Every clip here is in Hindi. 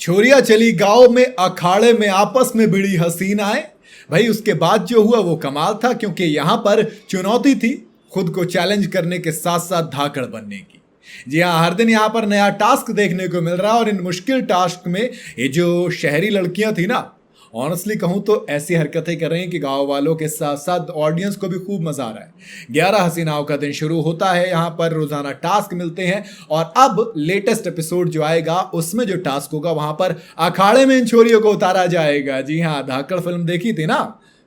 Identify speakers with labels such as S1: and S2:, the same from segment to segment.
S1: छोरिया चली गांव में अखाड़े में आपस में भिड़ी हसीनाएं। भाई उसके बाद जो हुआ वो कमाल था, क्योंकि यहां पर चुनौती थी खुद को चैलेंज करने के साथ साथ धाकड़ बनने की। जी हाँ, हर दिन यहाँ पर नया टास्क देखने को मिल रहा है और इन मुश्किल टास्क में ये जो शहरी लड़कियां थी ना, ऑनेस्टली कहूं तो ऐसी हरकतें कर रही हैं कि गांव वालों के साथ साथ ऑडियंस को भी खूब मजा आ रहा है। 11 हसीनाओं का दिन शुरू होता है, यहाँ पर रोजाना टास्क मिलते हैं और अब लेटेस्ट एपिसोड जो आएगा उसमें जो टास्क होगा वहां पर अखाड़े में इन छोरियों को उतारा जाएगा। जी हाँ, धाकड़ फिल्म देखी थी ना,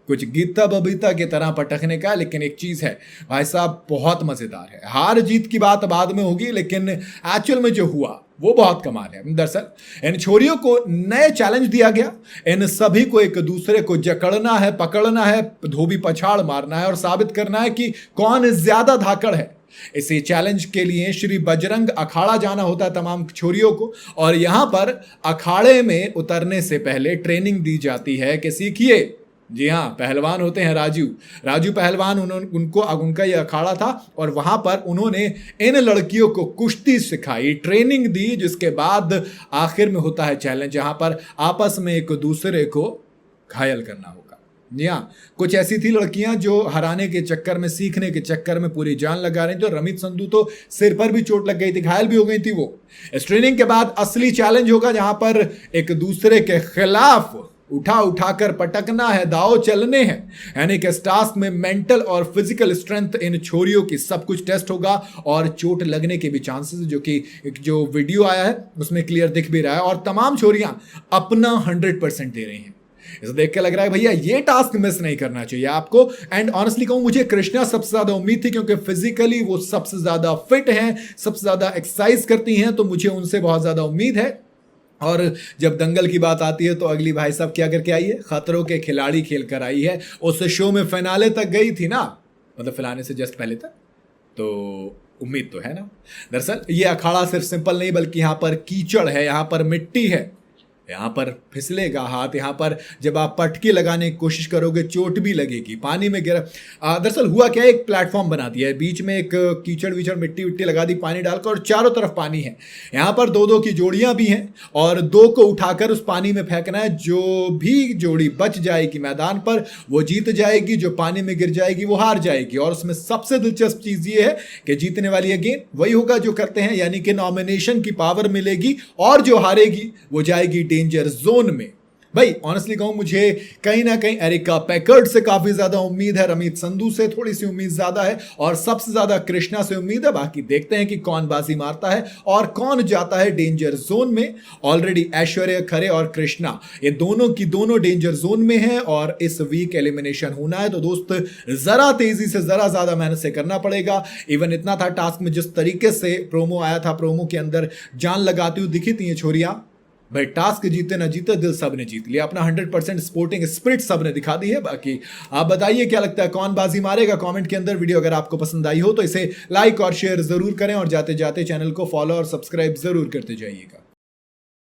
S1: कुछ गीता बबीता की तरह पटकने का। लेकिन एक चीज है भाई साहब, बहुत मजेदार है। हार जीत की बात बाद में होगी, लेकिन एक्चुअल में जो हुआ वो बहुत कमाल है। दरअसल इन छोरियों को नए चैलेंज दिया गया, इन सभी को एक दूसरे को जकड़ना है, पकड़ना है, धोबी पछाड़ मारना है और साबित करना है कि कौन ज्यादा धाकड़ है। इसी चैलेंज के लिए श्री बजरंग अखाड़ा जाना होता है तमाम छोरियों को, और यहां पर अखाड़े में उतरने से पहले ट्रेनिंग दी जाती है कि सीखिए। जी हाँ, पहलवान होते हैं राजू पहलवान, उनका ये अखाड़ा था और वहां पर उन्होंने इन लड़कियों को कुश्ती सिखाई, ट्रेनिंग दी, जिसके बाद आखिर में होता है चैलेंज, जहां पर आपस में एक दूसरे को घायल करना होगा। जी हाँ, कुछ ऐसी थी लड़कियां जो हराने के चक्कर में, सीखने के चक्कर में पूरी जान लगा रही थी। तो रमित संधू तो सिर पर भी चोट लग गई थी, घायल भी हो गई थी वो। इस ट्रेनिंग के बाद असली चैलेंज होगा, जहां पर एक दूसरे के खिलाफ उठाकर पटकना है, दाव चलने हैं। यानी कि इस टास्क में मेंटल और फिजिकल स्ट्रेंथ इन छोरियों की सब कुछ टेस्ट होगा और चोट लगने के भी चांसेस, जो वीडियो आया है उसमें क्लियर दिख भी रहा है। और तमाम छोरियां अपना 100% दे रही हैं। इसे देख के लग रहा है भैया ये टास्क मिस नहीं करना चाहिए आपको। एंड ऑनेस्टली कहूं, मुझे कृष्णा सबसे ज्यादा उम्मीद थी, क्योंकि फिजिकली वो सबसे ज्यादा फिट हैं, सबसे ज्यादा एक्सरसाइज करती हैं, तो मुझे उनसे बहुत ज्यादा उम्मीद है। और जब दंगल की बात आती है तो अगली भाई साहब क्या करके आई है, खतरों के खिलाड़ी खेल कर आई है। उस शो में फिनाले तक गई थी ना, मतलब फिनाले से जस्ट पहले तक, तो उम्मीद तो है ना। दरअसल ये अखाड़ा सिर्फ सिंपल नहीं, बल्कि यहाँ पर कीचड़ है, यहाँ पर मिट्टी है, यहाँ पर फिसलेगा हाथ, यहाँ पर जब आप पटकी लगाने की कोशिश करोगे चोट भी लगेगी, पानी में गिर। दरअसल हुआ क्या है, एक प्लेटफॉर्म बना दिया है, बीच में एक कीचड़ वीचड़ मिट्टी विट्टी लगा दी पानी डालकर, और चारों तरफ पानी है। यहाँ पर दो की जोड़ियां भी हैं और 2 को उठाकर उस पानी में फेंकना है। जो भी जोड़ी बच जाएगी मैदान पर वो जीत जाएगी, जो पानी में गिर जाएगी वो हार जाएगी। और उसमें सबसे दिलचस्प चीज ये है कि जीतने वाली अगेन वही होगा जो करते हैं, यानी कि नॉमिनेशन की पावर मिलेगी, और जो हारेगी वो जाएगी डेंजर जोन में। भाई ऑनेस्टली कहूं, मुझे कहीं ना कहीं एरिका पैकर्ड से काफी ज्यादा उम्मीद है, रमित संधू से थोड़ी सी उम्मीद ज्यादा है, और सबसे ज्यादा कृष्णा से उम्मीद है। बाकी देखते हैं कि कौन बाजी मारता है और कौन जाता है डेंजर जोन में। ऑलरेडी ऐश्वर्या खरे और कृष्णा ये दोनों डेंजर जोन में हैं और इस वीक एलिमिनेशन होना है। तो दोस्त जरा तेजी से, जरा ज्यादा मेहनत से करना पड़ेगा। इवन इतना था टास्क में, जिस तरीके से प्रोमो आया था, प्रोमो के अंदर जान लगाती हुई दिखी थी ये छोरियां। भाई टास्क जीते ना जीते, दिल सब ने जीत लिया, अपना 100% स्पोर्टिंग स्पिरिट सब ने दिखा दी है। बाकी आप बताइए क्या लगता है, कौन बाजी मारेगा कमेंट के अंदर। वीडियो अगर आपको पसंद आई हो तो इसे लाइक और शेयर जरूर करें, और जाते जाते चैनल को फॉलो और सब्सक्राइब जरूर करते जाइएगा।